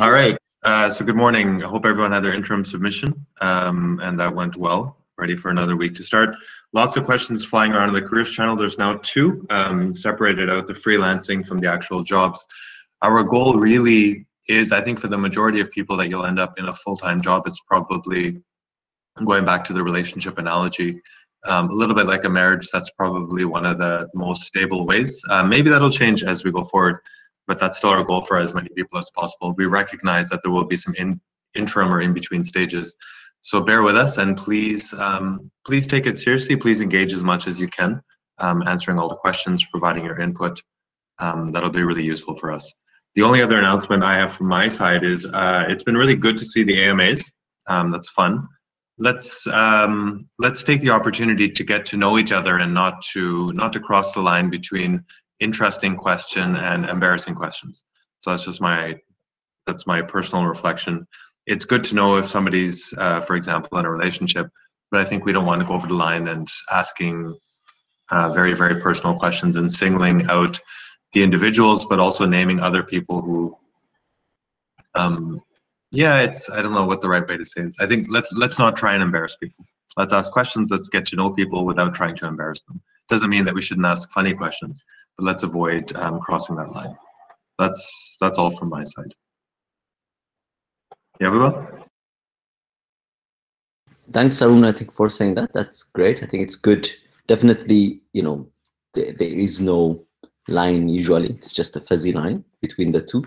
All right. So good morning. I hope everyone had their interim submission and that went well. Ready for another week to start. Lots of questions flying around in the careers channel. There's now two separated out, the freelancing from the actual jobs. Our goal really is, I think for the majority of people that you'll end up in a full-time job, it's probably, going back to the relationship analogy, a little bit like a marriage. That's probably one of the most stable ways. Maybe that'll change as we go forward, but that's still our goal for as many people as possible. We recognize that there will be some interim or in-between stages. So bear with us, and please, please take it seriously. Please engage as much as you can, answering all the questions, providing your input. That'll be really useful for us. The only other announcement I have from my side is it's been really good to see the AMAs. That's fun. Let's take the opportunity to get to know each other and not to cross the line between interesting question and embarrassing questions. So that's just my personal reflection. It's good to know if somebody's, for example, in a relationship, but I think we don't want to go over the line and asking very, very personal questions and singling out the individuals, but also naming other people who, yeah, I don't know what the right way to say it is. I think let's not try and embarrass people. Let's ask questions, let's get to know people without trying to embarrass them. Doesn't mean that we shouldn't ask funny questions, but let's avoid crossing that line. That's all from my side. Yeah, Viva? Thanks, Arun, I think, for saying that. That's great. I think it's good. Definitely, you know, there is no line usually. It's just a fuzzy line between the two.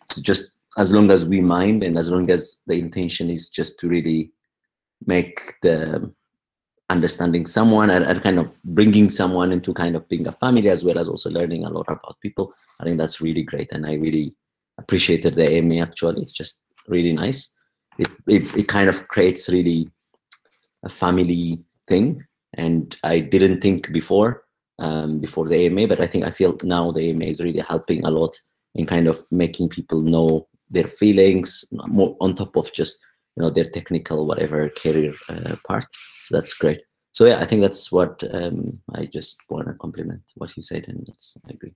So just as long as we mind and as long as the intention is just to really make the understanding someone and kind of bringing someone into kind of being a family, as well as also learning a lot about people, I think that's really great. And I really appreciated the AMA actually. It's just really nice. It kind of creates really a family thing, and I didn't think before the AMA, but I feel now the AMA is really helping a lot in kind of making people know their feelings more on top of just, you know, their technical whatever career part. So that's great. So yeah, I think that's what I just want to compliment what you said, and I agree.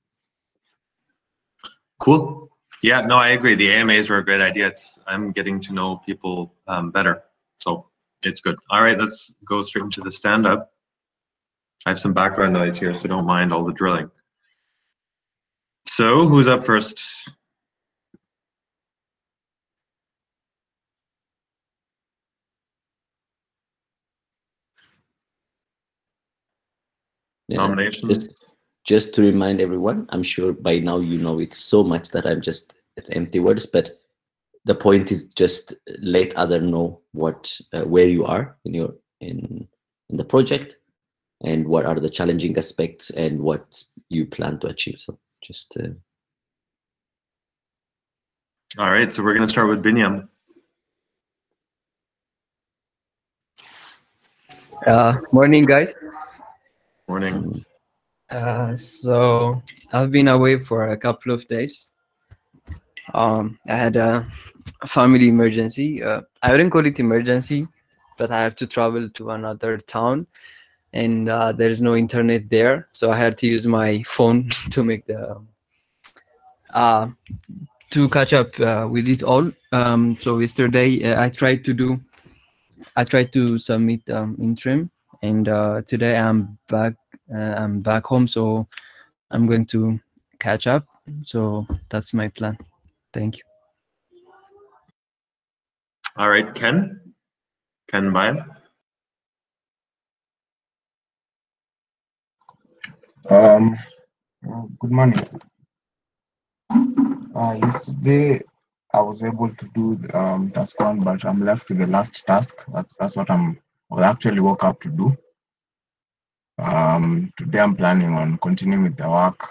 Cool. Yeah, no, I agree. The AMAs are a great idea. I'm getting to know people better, so it's good. All right, let's go straight into the stand-up. I have some background noise here, so don't mind all the drilling. So who's up first? Yeah, nominations? Just to remind everyone, I'm sure by now you know it so much that it's empty words, but the point is just let other know what where you are in the project and what are the challenging aspects and what you plan to achieve. So just all right, so we're going to start with Binyam. Morning, guys. Morning. So I've been away for a couple of days. I had a family emergency. I wouldn't call it emergency, but I had to travel to another town, and there's no internet there, so I had to use my phone to make the to catch up with it all. So yesterday I tried to submit interim, and today I'm back home, so I'm going to catch up. So that's my plan. Thank you. All right, Ken Bayan. Good morning. Yesterday I was able to do task one, but I'm left with the last task. That's what I actually woke up to do. Today I'm planning on continuing with the work.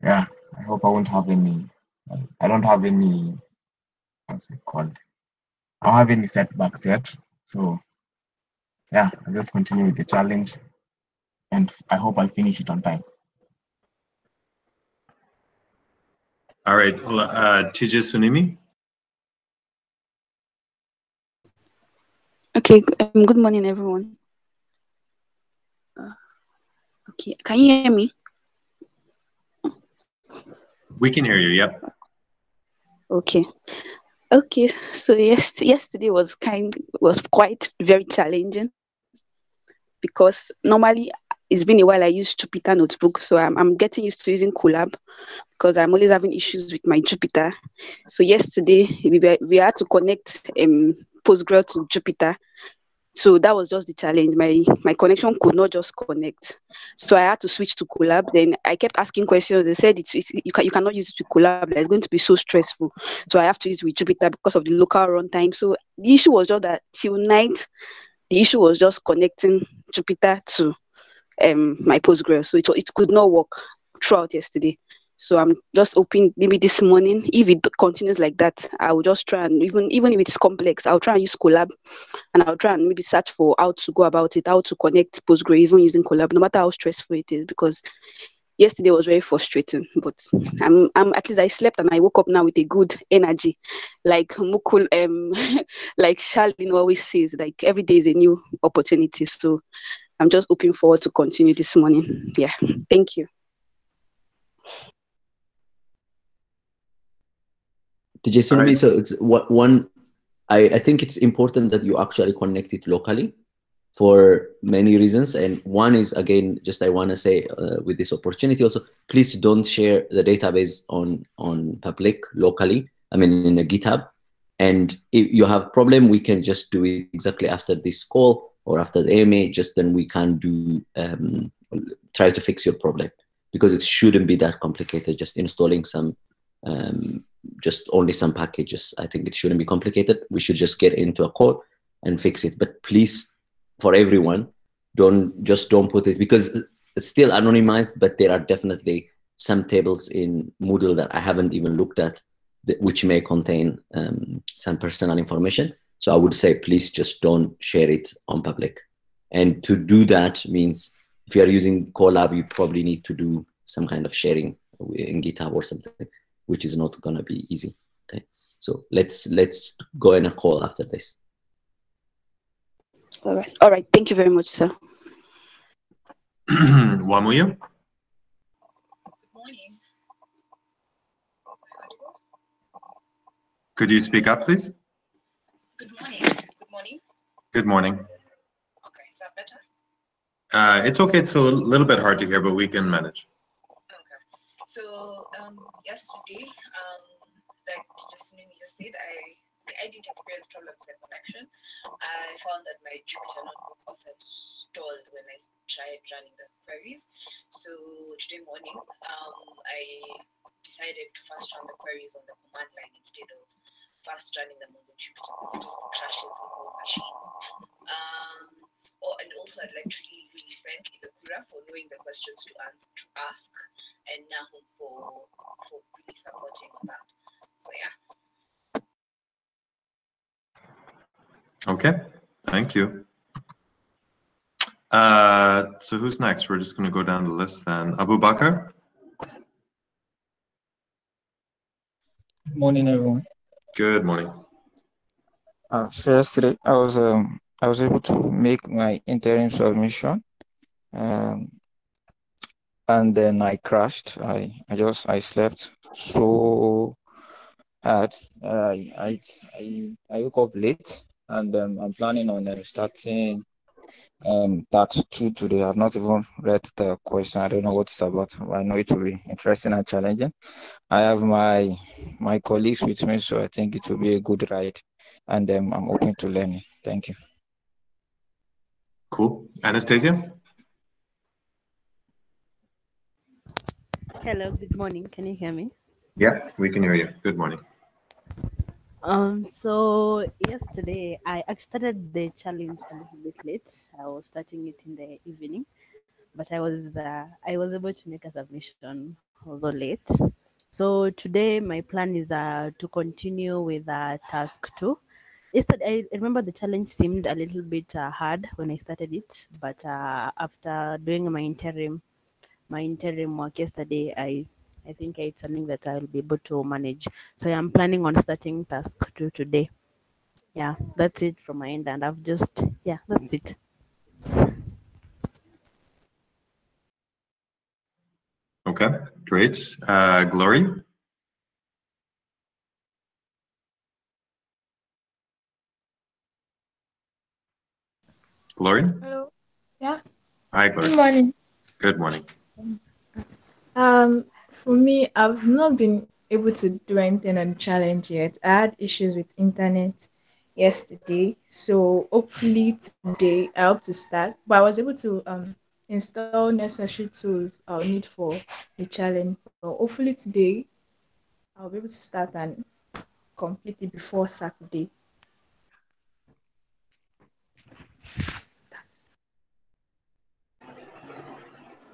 Yeah, I hope I won't have any. I don't have any. What's it called? I don't have any setbacks yet. So yeah, I'll just continue with the challenge, and I hope I'll finish it on time. All right, TJ Sunimi. Okay, good morning, everyone. Okay, can you hear me? We can hear you, yep. Okay. Okay. So yesterday was quite very challenging because normally it's been a while I use Jupyter Notebook, so I'm getting used to using Colab because I'm always having issues with my Jupyter. So yesterday we had to connect Postgres to Jupyter. So that was just the challenge. My connection could not just connect. So I had to switch to Colab. Then I kept asking questions. They said you cannot use it with Colab. It's going to be so stressful. So I have to use it with Jupyter because of the local runtime. So the issue was just that till night, the issue was just connecting Jupyter to my Postgres. So it could not work throughout yesterday. So I'm just hoping maybe this morning, if it continues like that, I will just try and even if it's complex, I'll try and use Colab, and I'll try and maybe search for how to go about it, how to connect Postgres even using Colab, no matter how stressful it is, because yesterday was very frustrating. But I'm at least I slept and I woke up now with a good energy, like Mukul like Charlene always says, like every day is a new opportunity. So I'm just looking forward to continue this morning. Yeah, thank you. DJ Sunami, so it's one. I think it's important that you actually connect it locally for many reasons. And one is, again, just I want to say with this opportunity also, please don't share the database on public locally. I mean, in a GitHub. And if you have problem, we can just do it exactly after this call or after the AMA, just then we can do, try to fix your problem, because it shouldn't be that complicated, just installing some, just only some packages. I think it shouldn't be complicated. We should just get into a call and fix it. But please, for everyone, don't put it, because it's still anonymized, but there are definitely some tables in Moodle that I haven't even looked at, which may contain some personal information. So I would say, please just don't share it on public. And to do that means if you are using Colab, you probably need to do some kind of sharing in GitHub or something, which is not going to be easy. Okay, so let's go in a call after this. All right. Thank you very much, sir. Wamuyu? Good morning. Could you speak up, please? Good morning. Good morning. Good morning. Okay, is that better? It's okay. It's a little bit hard to hear, but we can manage. Okay. So yesterday, like just said, I did experience problems with the connection. I found that my Jupyter notebook often stalled when I tried running the queries. So today morning, I decided to first run the queries on the command line instead of first running them on the Jupyter, because it just crashes the whole machine. And also, I'd like to really thank Ilokura for knowing the questions to ask, and Nahum for really supporting on that. So yeah. Okay, thank you. So who's next? We're just going to go down the list then. Abu Bakr? Good morning, everyone. Good morning. So yesterday, I was able to make my interim submission, and then I crashed. I slept so hard. I woke up late, and I'm planning on starting tax 2 today. I've not even read the question. I don't know what it's about. I know it will be interesting and challenging. I have my colleagues with me, so I think it will be a good ride, and I'm open to learning. Thank you. Cool. Anastasia? Hello, good morning. Can you hear me? Yeah, we can hear you. Good morning. So yesterday I started the challenge a little bit late. I was starting it in the evening, but I was able to make a submission although late. So today my plan is to continue with task 2. Yesterday, I remember the challenge seemed a little bit hard when I started it, but after doing my interim work yesterday, I think it's something that I'll be able to manage. So I'm planning on starting task 2 today. Yeah, that's it from my end, and that's it. Okay, great. Glory? Glory? Hello. Yeah. Hi, Glory. Good morning. Good morning. For me, I've not been able to do anything on the challenge yet. I had issues with internet yesterday, so hopefully today I hope to start. But I was able to install necessary tools I'll need for the challenge. But hopefully today I'll be able to start and complete it before Saturday.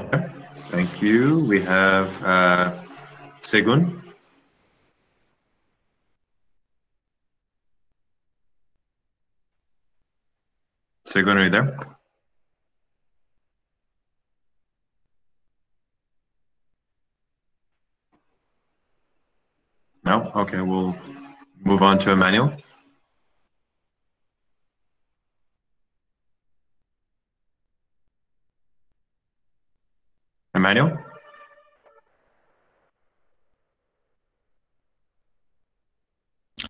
Okay. Thank you. We have Segun. Segun, are you there? No? Okay, we'll move on to Emmanuel. Emmanuel?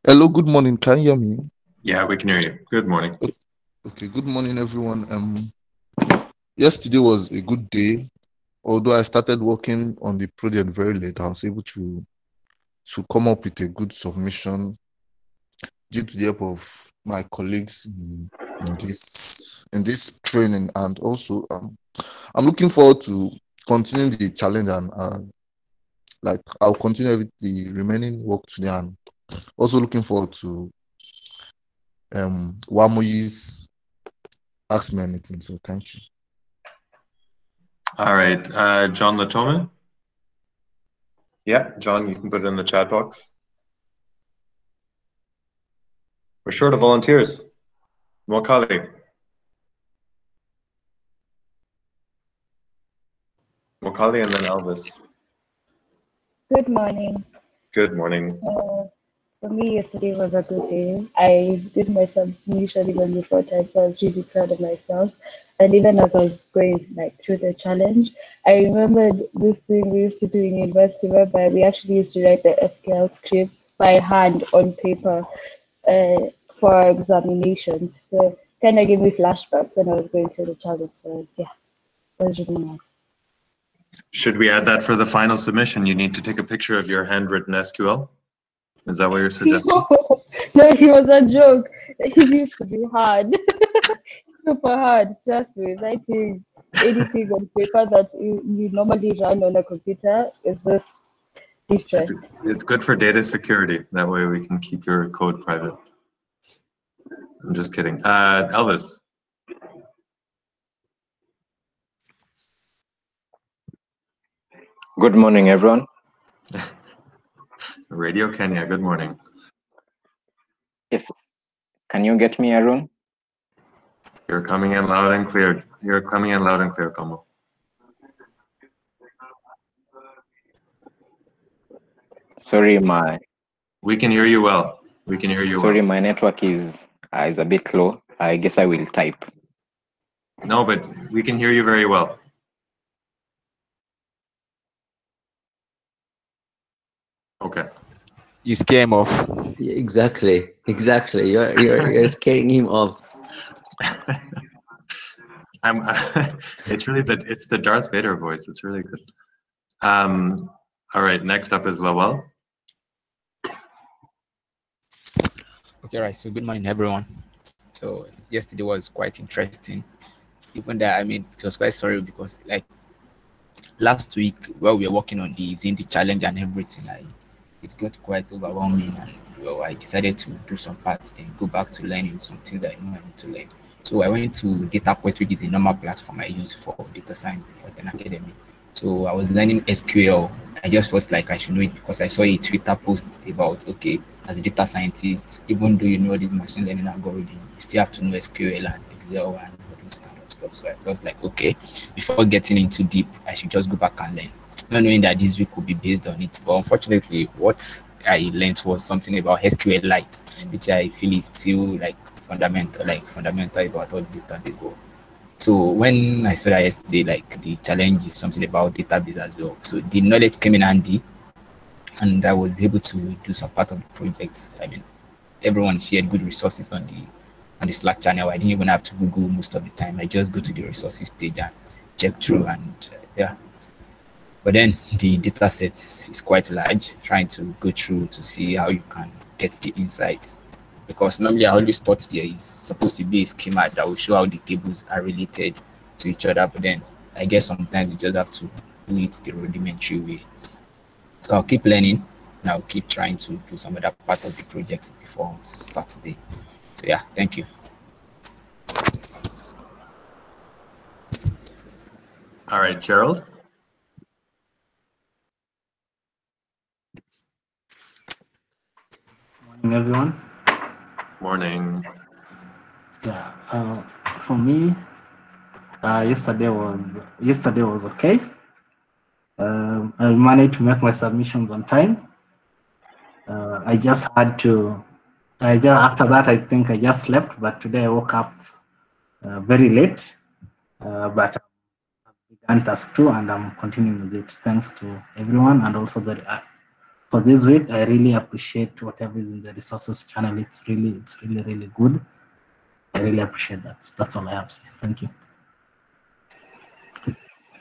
Hello, good morning. Can you hear me? Yeah, we can hear you. Good morning. Okay, good morning, everyone. Yesterday was a good day. Although I started working on the project very late, I was able to come up with a good submission due to the help of my colleagues in this training, and also I'm looking forward to continuing the challenge, and like I'll continue with the remaining work today, and also looking forward to Wamuyu's Ask Me Anything. So thank you. All right, John Latome. Yeah, John, you can put it in the chat box. We're short of volunteers. Mokali. Mokali and then Elvis. Good morning. Good morning. For me, yesterday was a good day. I did my submission even before time, so I was really proud of myself. And even as I was going through the challenge, I remembered this thing we used to do in university, whereby we actually used to write the SQL scripts by hand on paper for examinations. So kind of gave me flashbacks when I was going through the challenge. So yeah, it was really nice. Should we add that for the final submission? You need to take a picture of your handwritten SQL? Is that what you're suggesting? No, it was a joke. It used to be hard. Super hard. Trust me. Writing anything on paper that you normally run on a computer is just different. It's good for data security. That way we can keep your code private. I'm just kidding. Elvis. Good morning, everyone. Radio Kenya, good morning. Yes. Can you get me, Aaron? You're coming in loud and clear. You're coming in loud and clear, Como. Sorry, We can hear you well. We can hear you Sorry, well. my network is a bit low. I guess I will type. No, but we can hear you very well. Okay. You scare him off. Yeah, exactly. You're scaring him off. It's really it's the Darth Vader voice. It's really good. All right, next up is Lowell. Okay, right. So good morning, everyone. So yesterday was quite interesting. Even that, I mean, it was quite sorry because last week while we were working on the Zindi challenge and everything, it got quite overwhelming, and I decided to do some parts, then go back to learning something that I know I need to learn. So I went to DataQuest, which is a normal platform I use for data science before an academy. So I was learning SQL. I just felt like I should know it because I saw a Twitter post about, okay, as a data scientist, even though you know this machine learning algorithm, you still have to know SQL and Excel and all those kind of stuff. So I felt like, okay, before getting into deep, I should just go back and learn, not knowing that this week would be based on it. But unfortunately, what I learned was something about SQLite, which I feel is still fundamental about all data they go. So when I saw that yesterday, the challenge is something about database as well. So the knowledge came in handy, and I was able to do some part of the project. I mean, everyone shared good resources on on the Slack channel. I didn't even have to Google most of the time. I just go to the resources page and check through, and yeah. But then the data set is quite large, trying to go through to see how you can get the insights. Because normally I always thought there is supposed to be a schema that will show how the tables are related to each other. But then I guess sometimes you just have to do it the rudimentary way. So I'll keep learning and I'll keep trying to do some other part of the project before Saturday. So yeah, thank you. All right, Gerald. Morning, everyone. Morning. Yeah, for me, yesterday was okay. I managed to make my submissions on time. I just had to. After that, I think I just slept. But today I woke up very late. But I've begun task 2, and I'm continuing with it. Thanks to everyone, and also for this week, I really appreciate whatever is in the resources channel. It's really good. I really appreciate that. That's all I have to say. Thank you.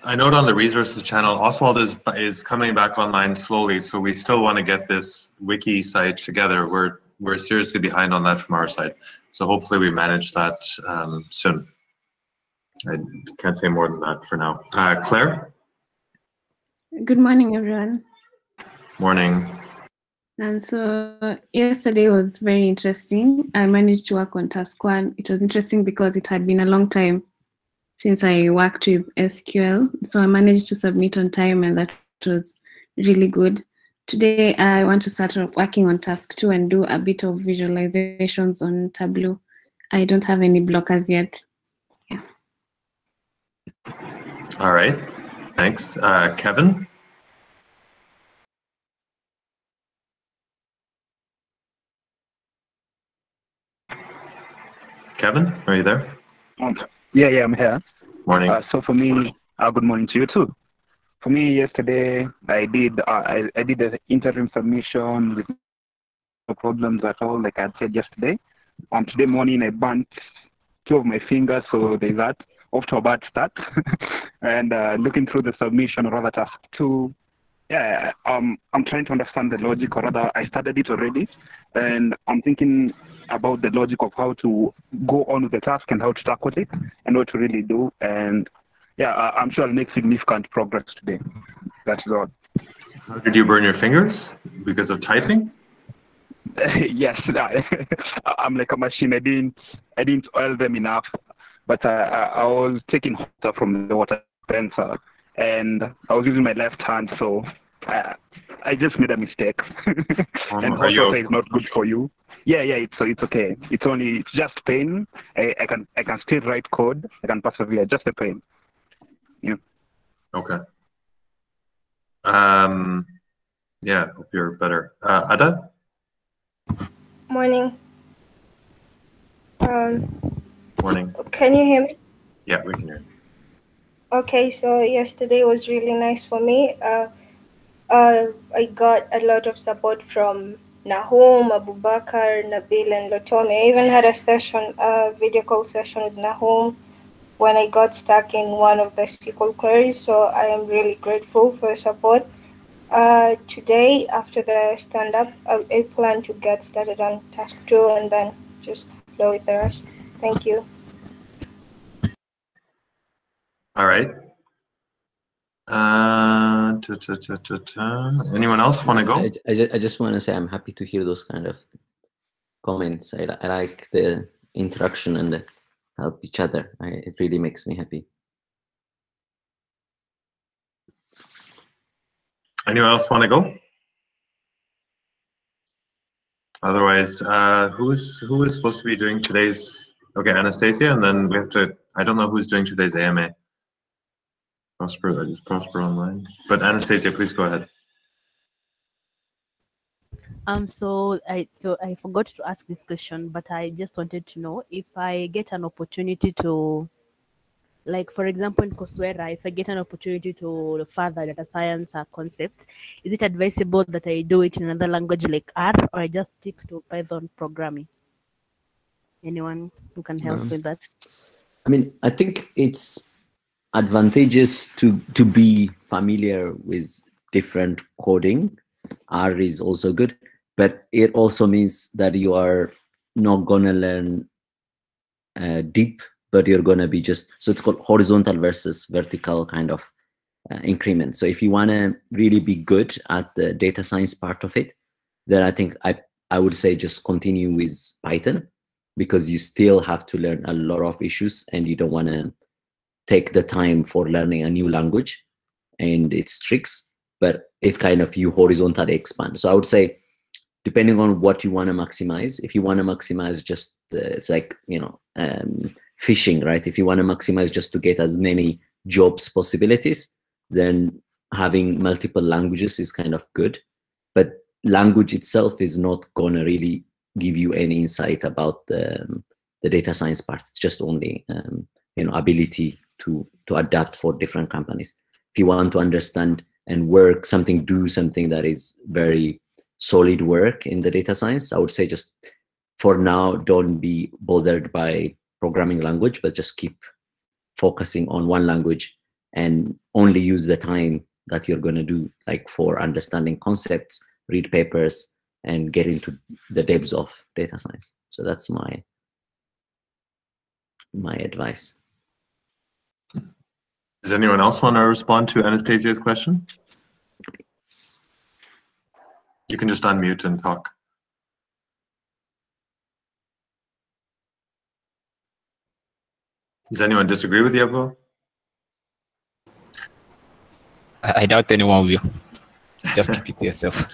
I note on the resources channel, Oswald is coming back online slowly, so we still want to get this wiki site together. We're seriously behind on that from our side, so hopefully we manage that soon. I can't say more than that for now. Claire? Good morning, everyone. Morning. And so yesterday was very interesting. I managed to work on task 1. It was interesting because it had been a long time since I worked with SQL. So I managed to submit on time, and that was really good. Today, I want to start working on task 2 and do a bit of visualizations on Tableau. I don't have any blockers yet. Yeah. All right. Thanks. Kevin? Kevin, are you there? Yeah, I'm here. Morning. So for me, good morning to you too. For me, yesterday I did the interim submission with no problems at all, like I said yesterday. Today morning I burnt 2 of my fingers, so there's that. Off to a bad start. And looking through the submission, or rather task 2, yeah, I'm trying to understand the logic, or rather I started it already, and I'm thinking about the logic of how to go on with the task and how to tackle it and what to really do. And yeah, I'm sure I'll make significant progress today. That's all. How did you burn your fingers? Because of typing? Yes, I'm like a machine. I didn't oil them enough, but I was taking water from the water dispenser, and I was using my left hand, so I just made a mistake. And hot water is not good for you. Yeah, it's okay. It's just pain. I can still write code. I can persevere. Just the pain. Yeah. Okay. Yeah, hope you're better. Ada? Morning. Morning. Can you hear me? Yeah, we can hear you. Okay, so yesterday was really nice for me. I got a lot of support from Nahum, Abubakar, Nabil, and Lotome. I even had a video call session with Nahum when I got stuck in one of the SQL queries. So I am really grateful for the support. Today, after the stand-up, I plan to get started on task 2 and then just flow with the rest. Thank you. All right. Anyone else want to go? I just want to say I'm happy to hear those kind of comments. I like the interaction and the help each other. It really makes me happy. Anyone else want to go? Otherwise, who is supposed to be doing today's? Okay, Anastasia, and then we have to. I don't know who's doing today's AMA. Prosper online. But Anastasia, please go ahead. So I forgot to ask this question, but I just wanted to know if I get an opportunity to, like for example in Coursera, if I get an opportunity to further data science concepts, is it advisable that I do it in another language like R, or I just stick to Python programming? Anyone who can help Um, with that? I mean, I think it's advantageous to be familiar with different coding. R is also good, but it also means that you are not gonna learn deep, but you're gonna be just, so it's called horizontal versus vertical kind of increment. So if you wanna really be good at the data science part of it, then I think I would say just continue with Python, because you still have to learn a lot of issues and you don't wanna take the time for learning a new language and its tricks, but it kind of you horizontally expand. So I would say, depending on what you want to maximize, if you want to maximize just, it's like, fishing, right? If you want to maximize just to get as many jobs possibilities, then having multiple languages is kind of good. But language itself is not going to really give you any insight about the data science part. It's just only ability to adapt for different companies. If you want to understand and work something, do something that is very solid work in the data science, I would say just for now, don't be bothered by programming language, but just keep focusing on one language and only use the time that you're going to do like for understanding concepts, read papers, and get into the depths of data science. So that's my advice. Does anyone else want to respond to Anastasia's question? You can just unmute and talk. Does anyone disagree with Yevgo? I doubt anyone will. Just keep it to yourself.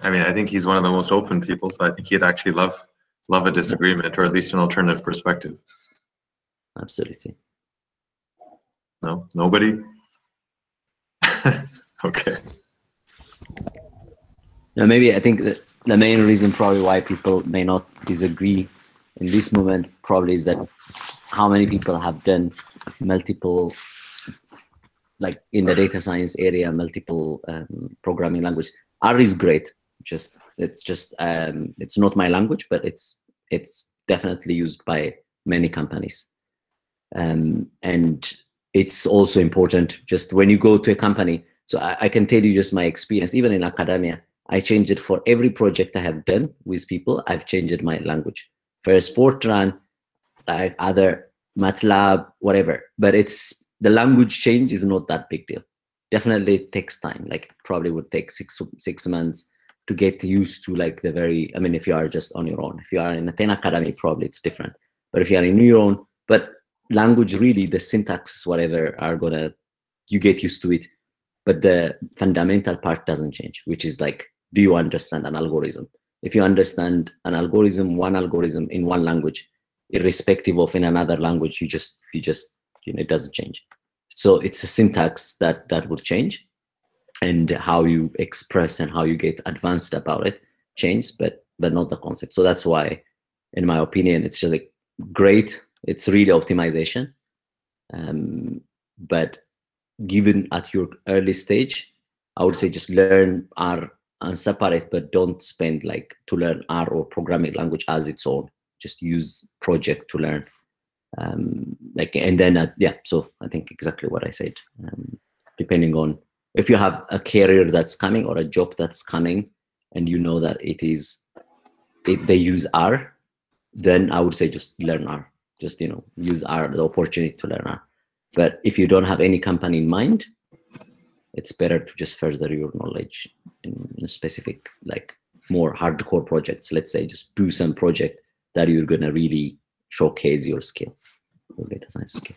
I mean, I think he's one of the most open people, so I think he'd actually love a disagreement, or at least an alternative perspective. Absolutely. No, nobody. Okay. Now, maybe I think that the main reason probably why people may not disagree in this moment probably is that how many people have done multiple, like in the data science area, multiple programming language. R is great. It's not my language, but it's definitely used by many companies. And it's also important just when you go to a company. So I can tell you just my experience, even in academia, I changed it for every project I have done with people. I've changed my language. First Fortran, like other MATLAB, whatever. But it's the language change is not that big deal. Definitely it takes time. Like it probably would take six months to get used to like the very, I mean, if you are just on your own. If you are in a 10 academy, probably it's different. But if you are in your own, but language really, the syntax, whatever, are gonna, you get used to it. But the fundamental part doesn't change, which is like, do you understand an algorithm? If you understand an algorithm, one algorithm in one language, irrespective of in another language, you just it doesn't change. So it's a syntax that would change, and how you express and how you get advanced about it changes, but not the concept. So that's why, in my opinion, it's just like great. It's really optimization, but given at your early stage, I would say just learn R and separate, but don't spend like to learn R or programming language as its own. Just use project to learn. And then yeah, so I think exactly what I said. Depending on if you have a career that's coming or a job that's coming, and you know that they use R, then I would say just learn R. Just use R, the opportunity to learn R. But if you don't have any company in mind, it's better to just further your knowledge in specific, like more hardcore projects. Let's say just do some project that you're gonna really showcase your skill, your data science skill.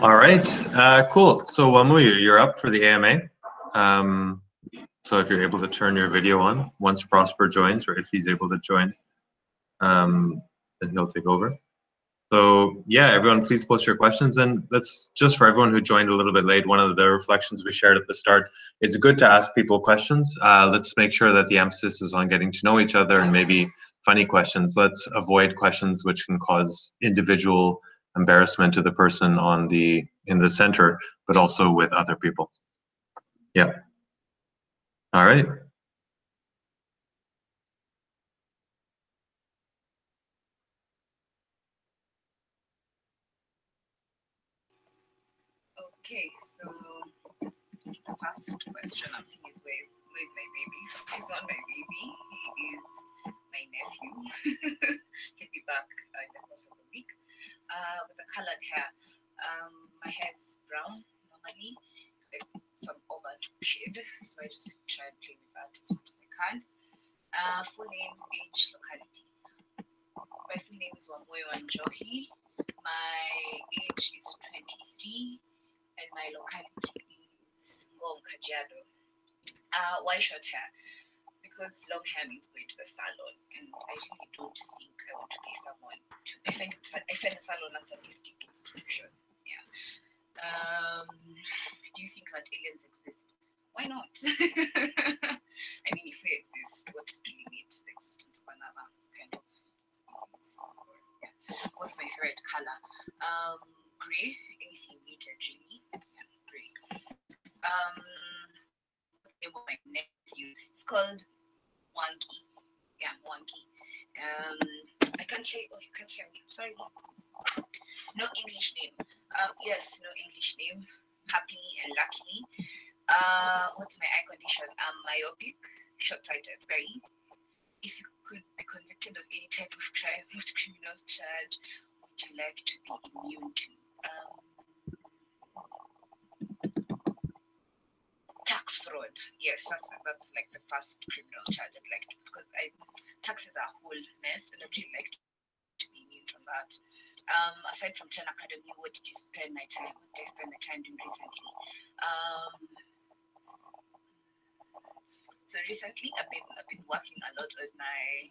All right, cool. So Wamuyu, you're up for the AMA. So if you're able to turn your video on once Prosper joins, or if he's able to join, then he'll take over. So yeah, everyone, please post your questions. And let's just, for everyone who joined a little bit late, one of the reflections we shared at the start, it's good to ask people questions. Let's make sure that the emphasis is on getting to know each other, and maybe funny questions. Let's avoid questions which can cause individual embarrassment to the person in the center, but also with other people. Yeah. All right. Okay, so the first question I'm seeing is where's my baby? He's not my baby. He is my nephew. He'll be back in the course of the week. With the colored hair. My hair is brown normally, like some over shade, so I just try and play with that as much as I can. Full names, age, locality. My full name is Wujuhi. My age is 23, and my locality is Ngong Kajiado. Why short hair? Because long hair means going to the salon, and I really don't think I want to pay someone to. I find the salon a sadistic institution. Yeah. Do you think that aliens exist? Why not? I mean, if we exist, what do we need the existence of another kind of species? Or, yeah. What's my favorite color? Gray. Anything muted, really. Yeah, gray. What's the name of my nephew? It's called Wanky. Yeah, Wanky. I can't hear you. Oh, you can't hear me. Sorry. No English name. Yes, no English name. Happily and luckily. What's my eye condition? I'm myopic, short-sighted, very. If you could be convicted of any type of crime, what criminal charge would you like to be immune to? Tax fraud. Yes, that's like the first criminal charge I'd like to, because taxes are a whole mess, and I'd really like to be immune from that. Aside from 10 Academy, what did you spend my time? What did I spend my time doing recently? So recently, I've been working a lot on my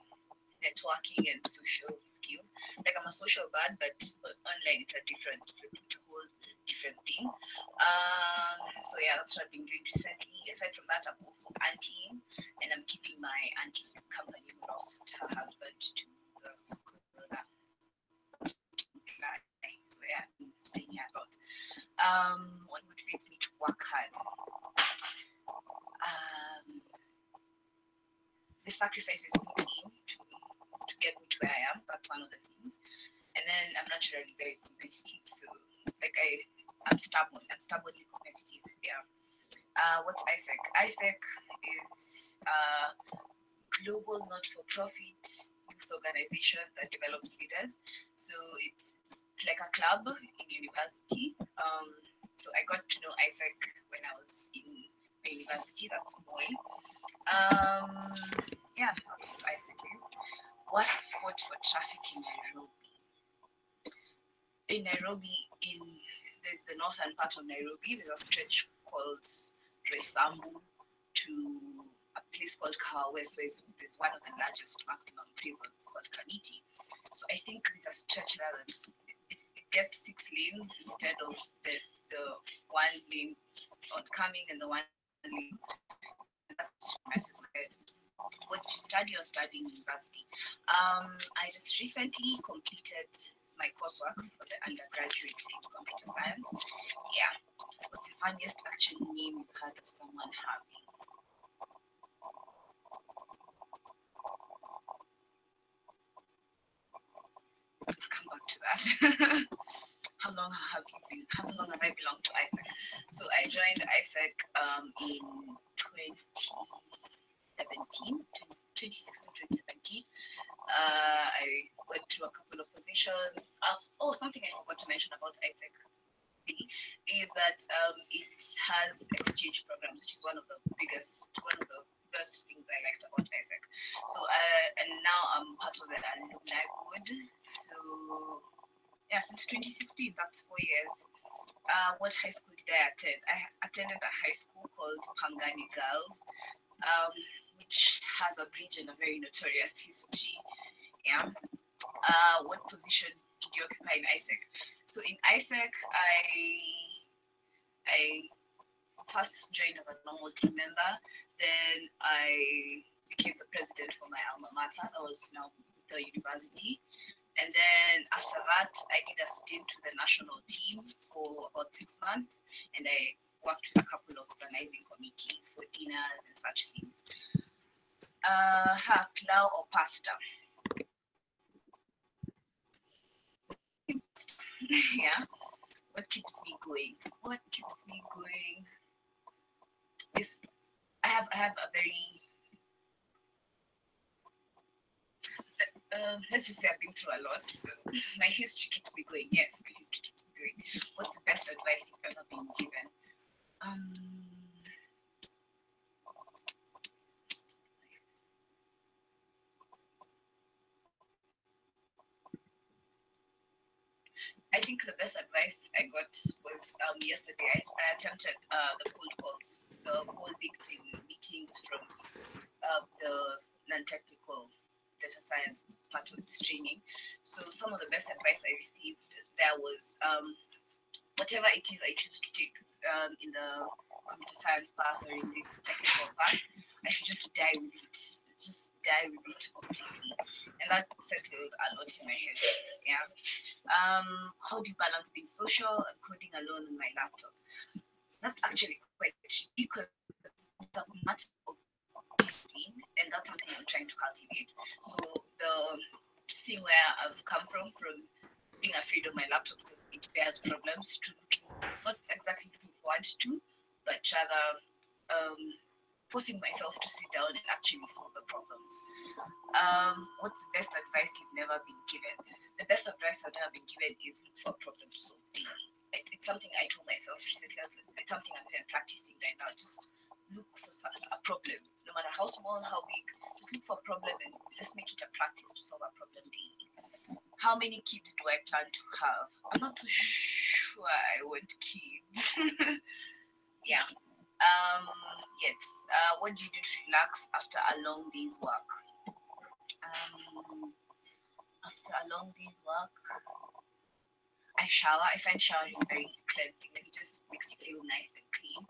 networking and social skills. Like, I'm a social bad, but online it's a whole different thing. So yeah, that's what I've been doing recently. Aside from that, I'm also auntying, and I'm keeping my auntie company who lost her husband to the corona. So yeah, I've been staying here a lot. What motivates me to work hard? The sacrifices we need to get me to where I am. That's one of the things. And then I'm naturally very competitive. So like I'm stubborn. I'm stubbornly competitive. Yeah. What's ISEC? ISEC is a global not-for-profit youth organization that develops leaders. So it's like a club in university. So I got to know ISEC when I was in university. That's boy. Yeah, that's what ISEC is. Worst spot for traffic in Nairobi? In Nairobi, there's the northern part of Nairobi. There's a stretch called Resambu to a place called Kawe. So there's one of the largest maximum prisons called Kaniti. So I think there's a stretch there that it gets 6 lanes instead of the one lane oncoming and the one lane. That messes my head. What did you study or studying university? I just recently completed my coursework for the undergraduate in computer science. Yeah. What's the funniest actual name you've heard of someone having? I'll come back to that. How long have I belonged to ISEC? So I joined ISEC in 2016, 2017. I went through a couple of positions. Something I forgot to mention about ISEC is that it has exchange programs, which is one of the best things I liked about ISEC. So and now I'm part of the alumni board. So yeah, since 2016, that's 4 years. What high school did I attend? I attended a high school called Pangani Girls, which has a bridge and a very notorious history. Yeah. What position did you occupy in ISEC? So in ISEC, I first joined as a normal team member. Then I became the president for my alma mater. That was now the university. And then after that, I did a stint with the national team for about 6 months, and I worked with a couple of organizing committees for dinners and such things. Pilau or pasta? Yeah. What keeps me going? What keeps me going is I have a very let's just say I've been through a lot, so my history keeps me going. Yes, my history keeps me going. What's the best advice you've ever been given? I think the best advice I got was yesterday. I attempted the cold calls, the cold dictating meetings from the non-technical data science part of this training. So some of the best advice I received there was whatever it is I choose to take in the computer science path or in this technical path, I should just die with it. Just die with it completely. And that settled a lot in my head. Yeah. How do you balance being social and coding alone on my laptop? That's actually quite tricky because it's a matter of discipline, and that's something I'm trying to cultivate. So the thing where I've come from being afraid of my laptop because it bears problems to not exactly looking forward to, but rather forcing myself to sit down and actually solve the problems. What's the best advice you've never been given? The best advice I've never been given is look for a problem to solve daily. It's something I told myself recently. It's something I'm even practicing right now. Just look for a problem, no matter how small, how big. Just look for a problem and just make it a practice to solve a problem daily. How many kids do I plan to have? I'm not so sure I want kids. Yeah. Yes. What do you do to relax after a long day's work? After a long day's work, I shower. I find showering very cleansing. Like it just makes you feel nice and clean.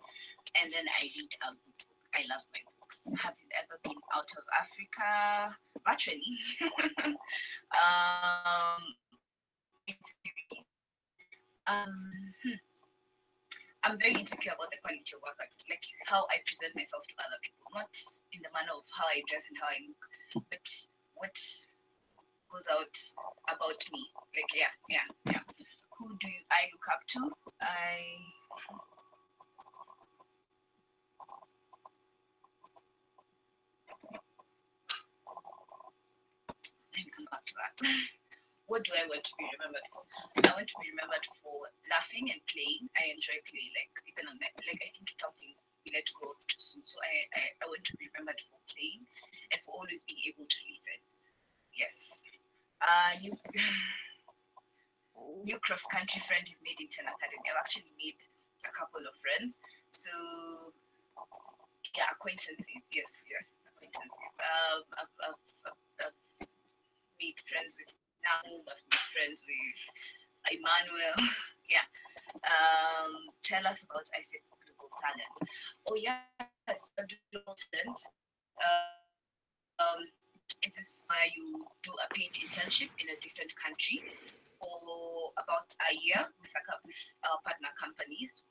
And then I read a good book. I love my books. Have you ever been out of Africa? Virtually. I'm very insecure about the quality of work, like how I present myself to other people, not in the manner of how I dress and how I look, but what goes out about me. Like, yeah. Who do I look up to? Let me come back to that. What do I want to be remembered for? I want to be remembered for laughing and playing. I enjoy playing, like even on my, like I think it's something we let go of too soon. So I want to be remembered for playing and for always being able to listen. Yes. New cross country friend you've made in Ten Academy. I've actually made a couple of friends. So yeah, acquaintances. Yes, acquaintances. I've made friends with Namu. I've made friends with Emmanuel. Yeah. Tell us about ISEC Global Talent. Oh yes, the Global Talent. Is this where you do a paid internship in a different country for about a year with our partner companies,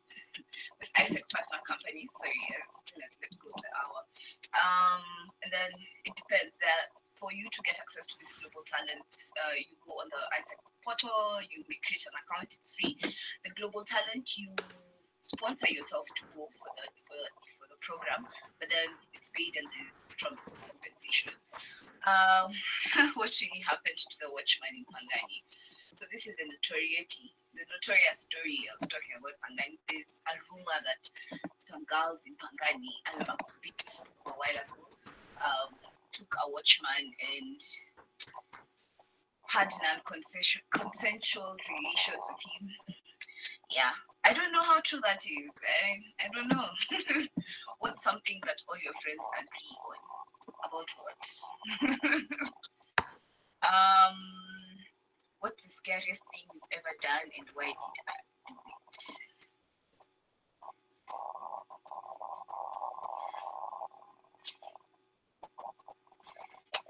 with ISEC partner companies. Sorry, I'm still at let go of the hour. And then it depends that for you to get access to this global talent, you go on the ISEC portal, you may create an account, it's free. The global talent, you sponsor yourself to go for the program, but then it's paid and there's terms of compensation. What really happened to the watchman in Pangani? So this is the notorious story I was talking about Pangani. There's a rumor that some girls in Pangani, a bit a while ago, took a watchman and had non-consensual relations with him. Yeah, I don't know how true that is. I don't know. What's something that all your friends agree on? About what? What's the scariest thing you've ever done and why did I do it?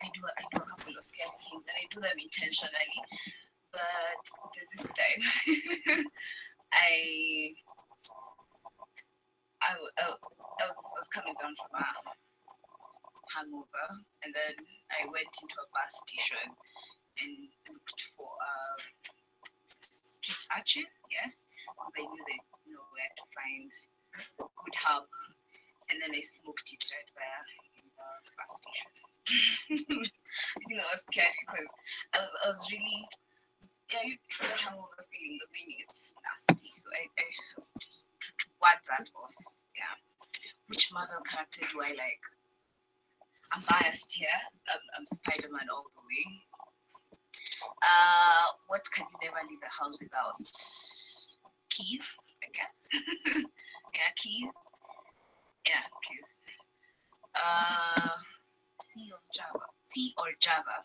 I do a couple of scary things and I do them intentionally, but there's this time I coming down from a hangover, and then I went into a bus station and looked for a street urchin, yes, because I knew they know where to find a good herb, and then I smoked it right there in the bus station. I think I was scared because I was really, yeah, you feel the hangover feeling, the meaning it's nasty, so I was to ward that off, yeah. Which Marvel character do I like? I'm biased here. I'm Spider-Man all the way. What can you never leave the house without? Keys, I guess. Yeah, keys. Yeah, keys. C of Java. C or Java.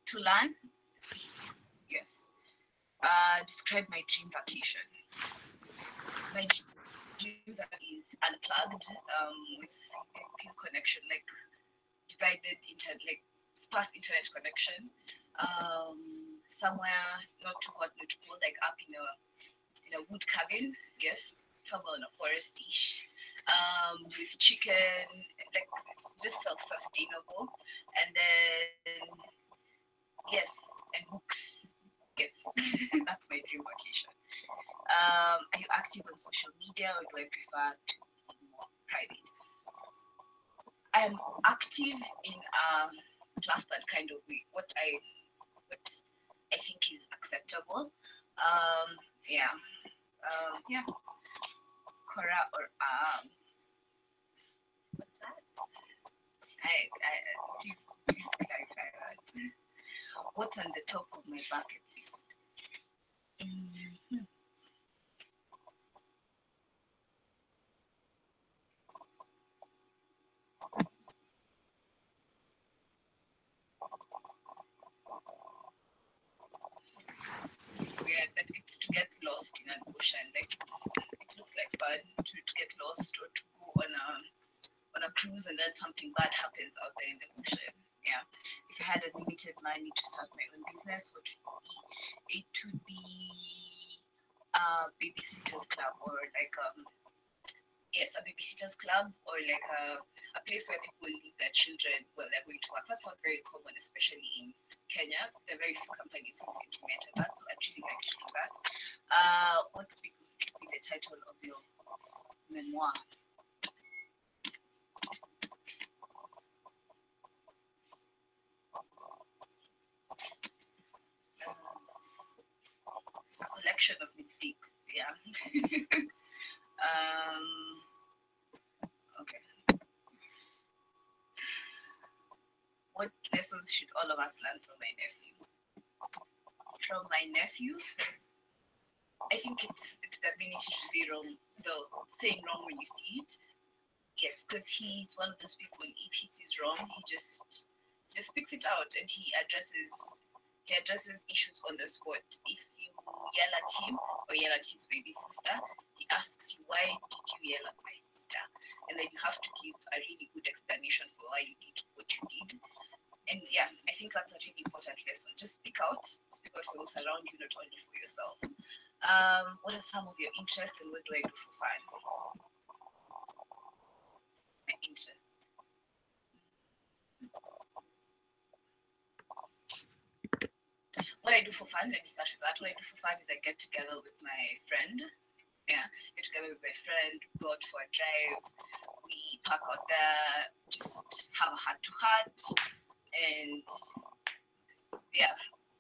To learn? Yes. Describe my dream vacation. My dream vacation is unplugged, with clear connection, like divided internet, like sparse internet connection. Somewhere not too hot, not too cold, like up in a wood cabin, yes, somewhere on a forest-ish, with chicken, like it's just self-sustainable, and then yes, and books, yes, that's my dream vacation. Are you active on social media, or do I prefer to be more private? I'm active in a clustered kind of way. What I think is acceptable. Yeah. Yeah. Cora or what's that? Please clarify that. What's on the top of my bucket list? It's weird, but it's to get lost in an ocean. Like it looks like fun to get lost or to go on a cruise and then something bad happens out there in the ocean. Yeah. If I had unlimited money to start my own business, what would it be? It would be a babysitters club, or like yes, a babysitters club, or like a place where people leave their children while they're going to work. That's not very common, especially in Kenya. There are very few companies who implemented that, so I'd really like to do that. What would be the title of your memoir? A collection of mistakes, yeah. Okay. What lessons should all of us learn from my nephew? From my nephew, I think it's the ability to say wrong, saying wrong when you see it. Yes, because he's one of those people. If he sees wrong, he just speaks it out, and he addresses issues on the spot. If you yell at him or yell at his baby sister, he asks you, why did you yell at my sister? And then you have to give a really good explanation for why you did what you did. And yeah, I think that's a really important lesson. Just speak out for those around you, not only for yourself. What are some of your interests, and what do I do for fun? My interests. What I do for fun, let me start with that. What I do for fun is I get together with my friend. Yeah, get together with my friend, go out for a drive. We park out there, just have a heart to heart, and yeah,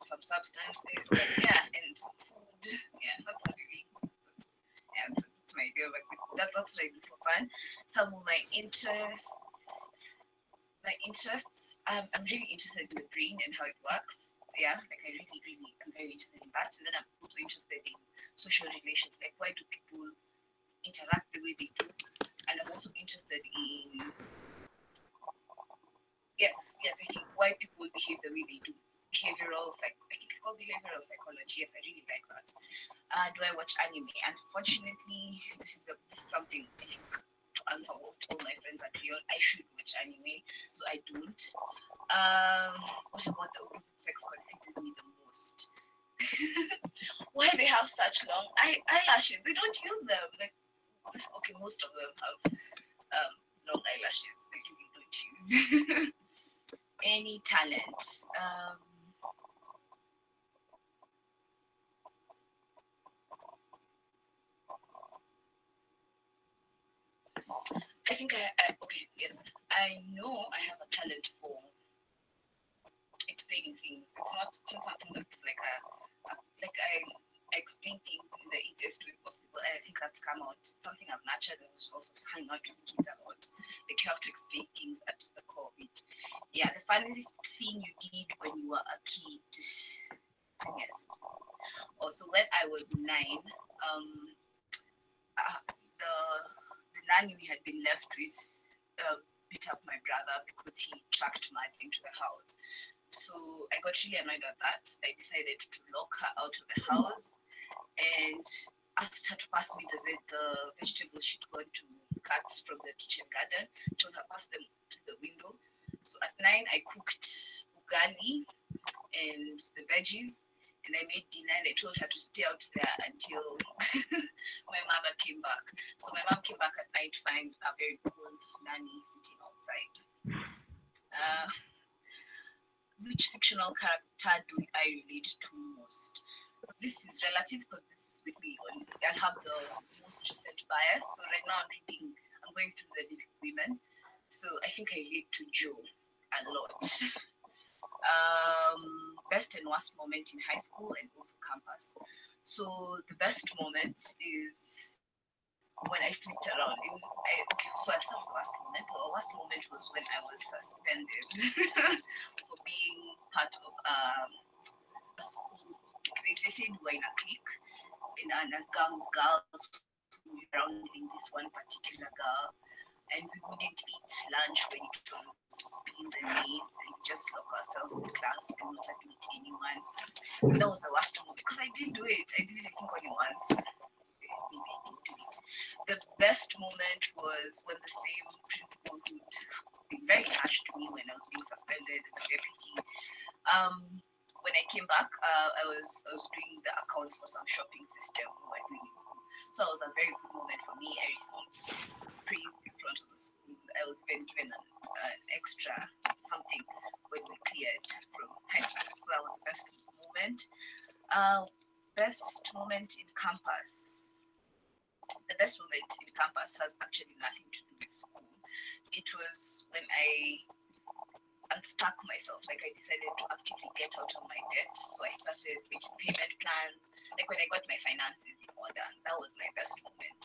some substances, but yeah, and food. Yeah, that's what really. Yeah, that's my idea. But that's what I do for fun. Some of my interests. I'm really interested in the brain and how it works. Yeah, like I really am very interested in that. And then I'm also interested in social relations, like why do people interact the way they do? And I'm also interested in yes, I think why people behave the way they do. I think it's called behavioral psychology. Yes, I really like that. Do I watch anime? Unfortunately, this is something I think to answer what all my friends agree on. I should watch anime, so I don't. What about the opposite sex confuses me the most? Why they have such long eyelashes? They don't use them. Like, okay, most of them have long eyelashes. They really don't use. Any talent. I think okay, yes. I know I have a talent for explaining things. It's not something that's like like I explain things in the easiest way possible, and I think that's come out. Something I've nurtured is also hanging out with kids a lot. Like you have to explain things at the core of it. Yeah, the funniest thing you did when you were a kid. Yes. Also, when I was 9, the nanny we had been left with beat up my brother because he tracked mud into the house. So I got really annoyed at that. I decided to lock her out of the house and asked her to pass me the vegetables she'd gone to cut from the kitchen garden. Told her pass them to the window. So at 9 I cooked ugali and the veggies, and I made dinner, and I told her to stay out there until my mother came back. So my mom came back at night to find a very cold nanny sitting outside. Which fictional character do I relate to most? This is relative because this is with me. I'll have the most recent bias. So right now I'm going through the Little Women. So I think I relate to Joe a lot. Best and worst moment in high school and also campus. So the best moment is when I flipped around. So I'll start with the worst moment. The worst moment was when I was suspended for being part of a school. They said we were in a clique, in a gang of girls who were surrounding this one particular girl, and we wouldn't eat lunch when it was beans and maize, and we just lock ourselves in class and not admit anyone. And that was the worst moment because I didn't do it. I did it, I think, only once. Maybe I didn't do it. The best moment was when the same principal who'd been very harsh to me when I was being suspended, the deputy. When I came back, I was doing the accounts for some shopping system we were doing in school. So it was a very good moment for me. I received praise in front of the school. I was even given an extra something when we cleared from high school. So that was the best moment. Best moment in campus. The best moment in campus has actually nothing to do with school. It was when I unstuck myself. Like I decided to actively get out of my debt. So I started making payment plans. Like when I got my finances in order, that was my best moment.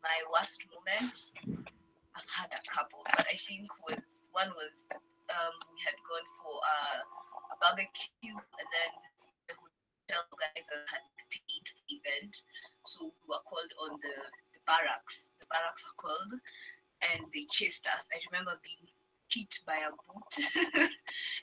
My worst moment, I've had a couple, but I think one was we had gone for a barbecue, and then the hotel organizer had paid for the event, so we were called on the barracks. The barracks were called, and they chased us. I remember being hit by a boot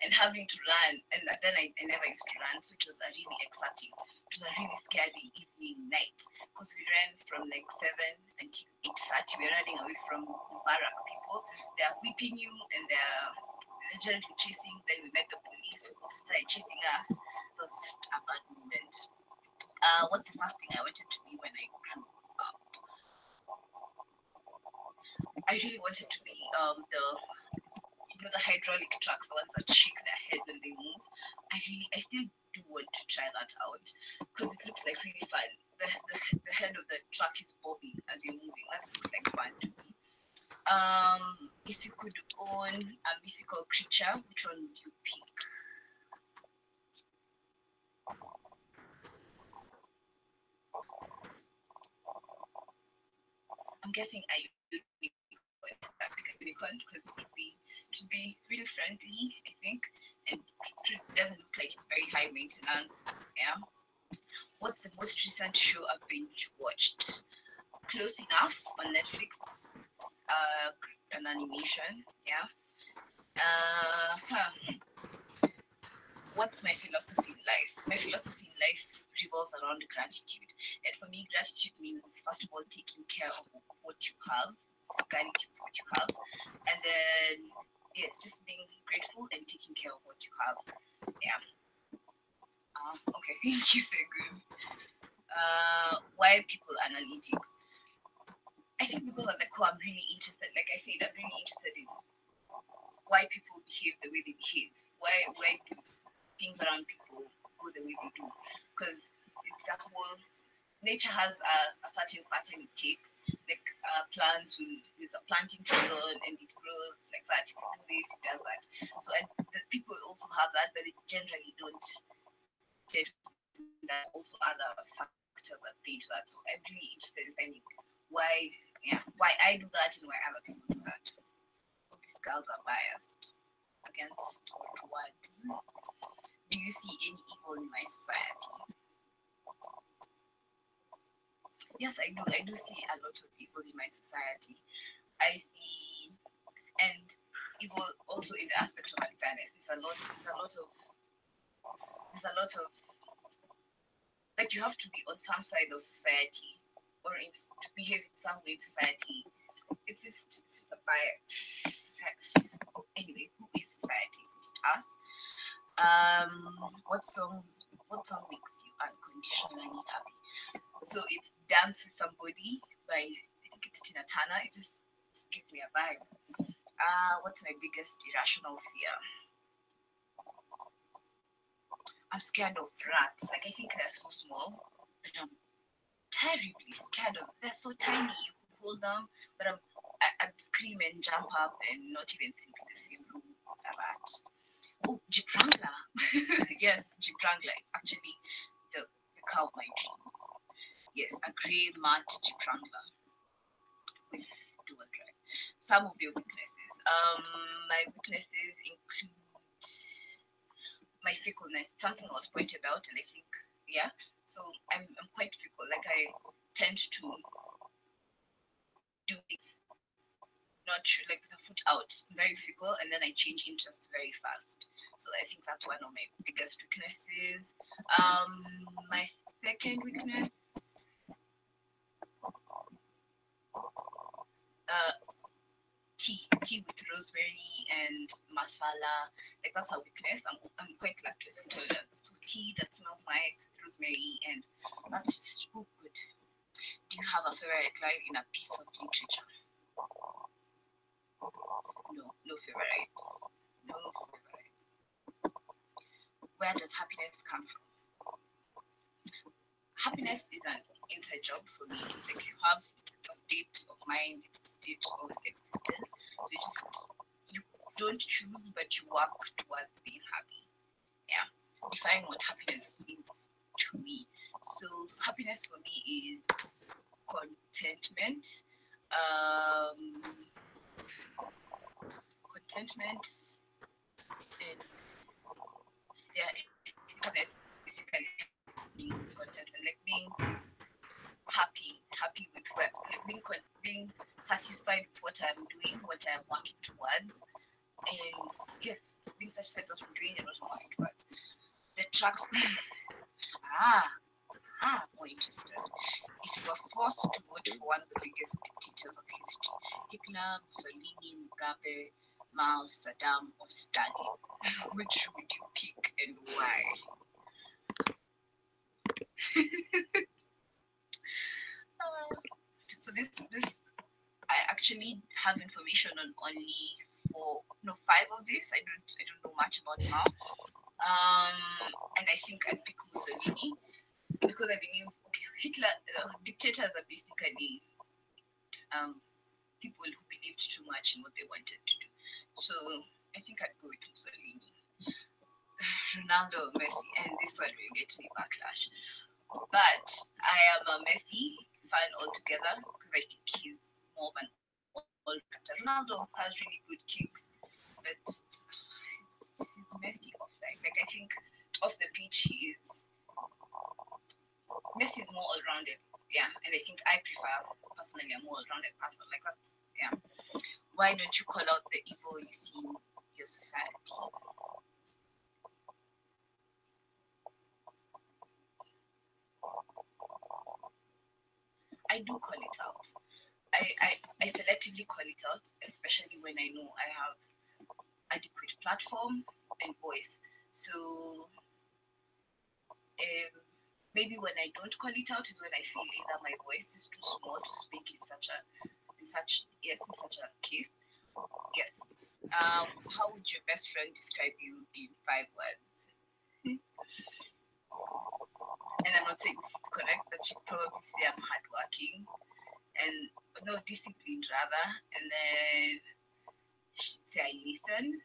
and having to run, and then I never used to run, so it was a really exciting, it was a really scary evening night because we ran from like 7 until 8:30. We're running away from the barrack people. They're whipping you and they're generally chasing. Then we met the police who also started chasing us. It was just a bad moment. What's the first thing I wanted to be when I grew up? I really wanted to be the hydraulic trucks, the ones that shake their head when they move. I still do want to try that out because it looks like really fun. The head of the truck is bobbing as you're moving. That looks like fun to me. If you could own a mythical creature, which one would you pick? I'm guessing a unicorn because it would be really friendly, I think, and it doesn't look like it's very high maintenance. Yeah. What's the most recent show I've binge watched? Close Enough on Netflix. An animation. Yeah. What's my philosophy in life? My philosophy in life revolves around gratitude. And for me, gratitude means, first of all, taking care of what you have, frugality with what you have. And then yes, just being grateful and taking care of what you have. Yeah. Okay, thank you, Segun. Why people analytics? I think because at the core, I'm really interested. Like I said, I'm really interested in why people behave the way they behave. Why do things around people go the way they do? Because it's a whole nature has a certain pattern it takes. Like plants will there's a planting season and it grows like that. If you do this, it does that. So and the people also have that, but they generally don't tend to do that. Also other factors that play into that. So I'm really interested in finding why I do that and why other people do that. These girls are biased against or towards. Do you see any evil in my society? Yes, I do. I do see a lot of evil in my society. I see, and evil also in the aspect of unfairness. There's a lot of like you have to be on some side of society or to behave in some way in society. It's just a bias. Anyway, who is society? Is it us? What song makes you unconditionally happy? So it's Dance with Somebody by I think it's Tina Turner. It just gives me a vibe. What's my biggest irrational fear? I'm scared of rats. Like I think they're so small, but I'm terribly scared of. They're so tiny. You could hold them, but I'd scream and jump up and not even sleep in the same room with a rat. Oh, Jeep Wrangler. Yes, Jeep Wrangler. It's actually the car of my dreams. Yes, a grey matte Jeep Wrangler with dual drive. Some of your weaknesses. My weaknesses include my fickleness. Something was pointed out, and I think, yeah. So I'm quite fickle. Like I tend to do it not like with a foot out, very fickle, and then I change interests very fast. So I think that's one of my biggest weaknesses. My second weakness, tea with rosemary and masala. Like that's a weakness. I'm quite lactose intolerant. So tea that smells nice with rosemary and that's just so good. Do you have a favorite line in a piece of literature? No favorites. No favorites. Where does happiness come from? Happiness is an inside job for me. Like it's a state of mind, it's a state of existence. So you don't choose, but you work towards being happy. Yeah. Define what happiness means to me. So happiness for me is contentment. Contentment and yeah, happiness is basically being contentment, like being happy with what, like being satisfied with what I'm doing, what I'm working towards, and yes, being satisfied with what I'm doing and what I'm working towards. The tracks, more interested. If you were forced to vote for one of the biggest dictators of history, Hitler, Mussolini, Mugabe, Mao, Saddam, or Stalin, which would you pick and why? So this I actually have information on only 5 of this. I don't know much about Mao. And I think I'd pick Mussolini because I believe Hitler dictators are basically people who believed too much in what they wanted to do. So I think I'd go with Mussolini. Ronaldo, Messi, and this one will get me backlash. But I am a Messi fan altogether because I think he's more of an all-rounder. Ronaldo has really good kicks, but he's Messi offline. Like I think off the pitch Messi is more all-rounded. Yeah, and I think I prefer personally a more all-rounded person. Like that's yeah. Why don't you call out the evil you see in your society? I do call it out. I selectively call it out, especially when I know I have adequate platform and voice. So maybe when I don't call it out is when I feel either my voice is too small to speak in such a case. Yes. How would your best friend describe you in 5 words? And I'm not saying this is correct, but she'd probably say I'm hardworking and no, disciplined rather. And then she'd say I listen.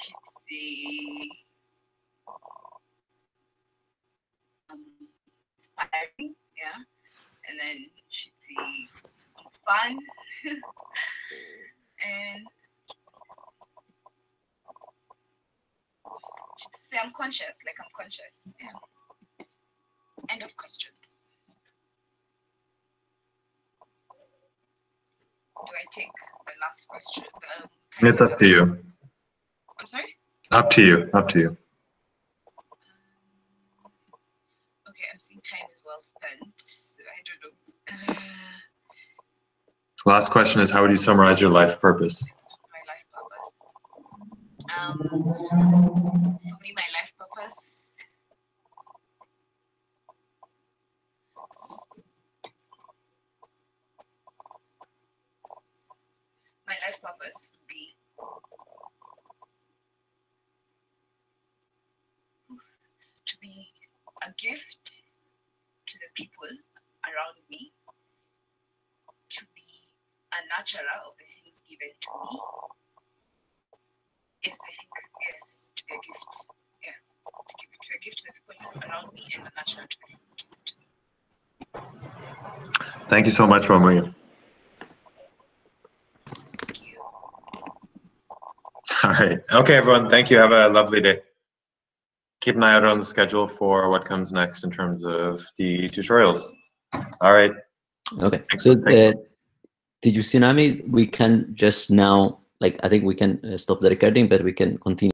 She'd say inspiring, yeah. And then she'd say I'm fun. And she'd say I'm conscious, like I'm conscious, yeah. End of question. Do I take the last question? It's up to you. I'm sorry? Up to you. Up to you. Okay, I'm seeing time is well spent. So I don't know. Last question is, how would you summarize your life purpose? My life purpose. For me, my life purpose. My life purpose would be to be a gift to the people around me, to be a nurturer of the things given to me. Yes, I think, yes, to be a gift. Yeah, to give it to a gift to the people around me and a nurturer to the things given to me. Thank you so much, Wamuyu. All right. Okay, everyone. Thank you. Have a lovely day. Keep an eye out on the schedule for what comes next in terms of the tutorials. All right. Okay. So, did you see, Nami? We can just now, like, I think we can stop the recording, but we can continue.